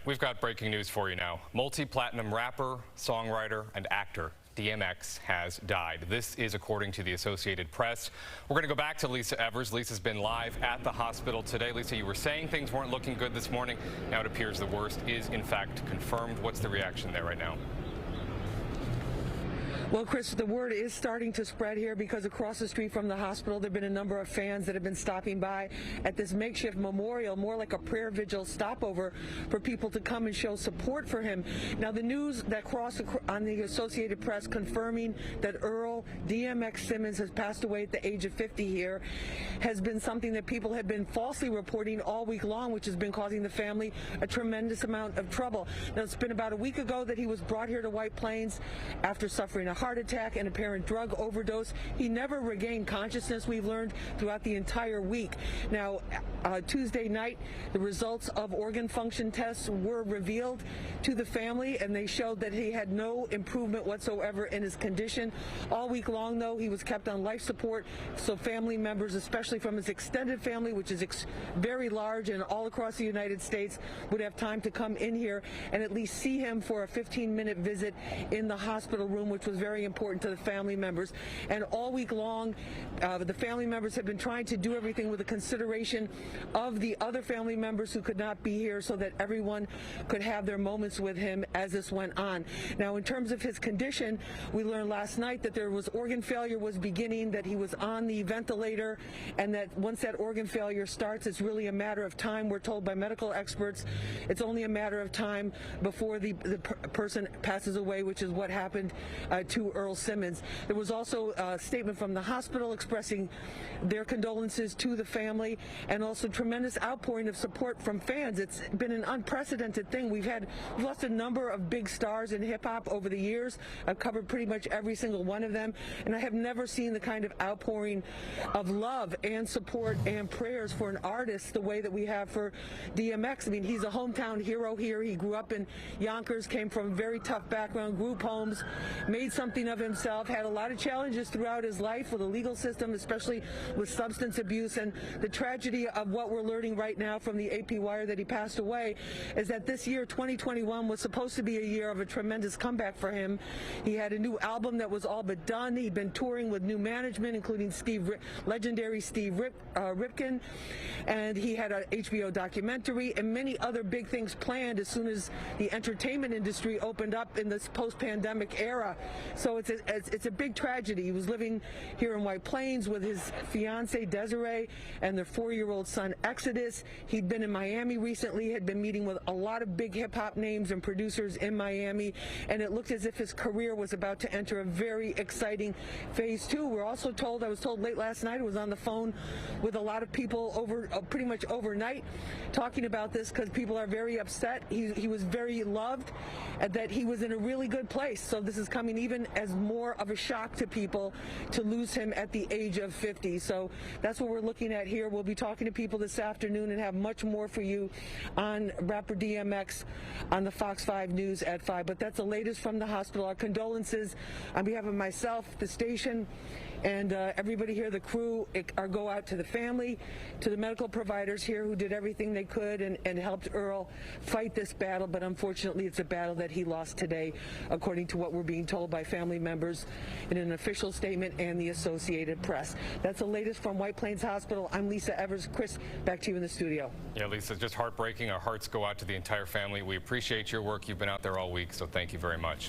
We've got breaking news for you now. Multi-platinum rapper, songwriter, and actor DMX has died. This is according to the Associated Press. We're going to go back to Lisa Evers. Lisa's been live at the hospital today. Lisa, you were saying things weren't looking good this morning. Now it appears the worst is in fact confirmed. What's the reaction there right now? Well, Chris, the word is starting to spread here because across the street from the hospital, there have been a number of fans that have been stopping by at this makeshift memorial, more like a prayer vigil stopover for people to come and show support for him. Now, the news that crossed on the Associated Press confirming that Earl DMX Simmons has passed away at the age of 50 here has been something that people have been falsely reporting all week long, which has been causing the family a tremendous amount of trouble. Now, it's been about a week ago that he was brought here to White Plains after suffering a heart attack and apparent drug overdose. He never regained consciousness, we've learned, throughout the entire week. Now, Tuesday night, the results of organ function tests were revealed to the family, and they showed that he had no improvement whatsoever in his condition. All week long, though, he was kept on life support, so family members, especially from his extended family, which is very large and all across the United States, would have time to come in here and at least see him for a 15-minute visit in the hospital room, which was very important to the family members. And all week long, the family members have been trying to do everything with the consideration of the other family members who could not be here so that everyone could have their moments with him as this went on. Now, in terms of his condition, we learned last night that there was organ failure was beginning, that he was on the ventilator, and that once that organ failure starts, it's really a matter of time. We're told by medical experts it's only a matter of time before the person passes away, which is what happened to Earl Simmons. There was also a statement from the hospital expressing their condolences to the family, and also tremendous outpouring of support from fans. It's been an unprecedented thing. We've lost a number of big stars in hip-hop over the years. I've covered pretty much every single one of them, and I have never seen the kind of outpouring of love and support and prayers for an artist the way that we have for DMX. I mean, he's a hometown hero here. He grew up in Yonkers, came from a very tough background, group homes, made something of himself, had a lot of challenges throughout his life with the legal system, especially with substance abuse. And the tragedy of what we're learning right now from the AP Wire that he passed away is that this year, 2021, was supposed to be a year of a tremendous comeback for him. He had a new album that was all but done. He'd been touring with new management, including legendary Steve Ripken, and he had an HBO documentary and many other big things planned as soon as the entertainment industry opened up in this post-pandemic era. So it's a big tragedy. He was living here in White Plains with his fiancee Desiree and their 4-year-old son Exodus. He'd been in Miami recently, had been meeting with a lot of big hip-hop names and producers in Miami, and it looked as if his career was about to enter a very exciting phase 2. We're also told, I was told late last night, I was on the phone with a lot of people pretty much overnight talking about this because people are very upset. He was very loved, and that he was in a really good place. So this is coming even as more of a shock to people to lose him at the age of 50. So that's what we're looking at here. We'll be talking to people this afternoon and have much more for you on rapper DMX on the Fox 5 News at 5. But that's the latest from the hospital. Our condolences on behalf of myself, the station, and everybody here, the crew, go out to the family, to the medical providers here who did everything they could and helped Earl fight this battle. But unfortunately, it's a battle that he lost today, according to what we're being told by family members in an official statement and the Associated Press. That's the latest from White Plains Hospital. I'm Lisa Evers. Chris, back to you in the studio. Yeah, Lisa, just heartbreaking. Our hearts go out to the entire family. We appreciate your work. You've been out there all week, so thank you very much.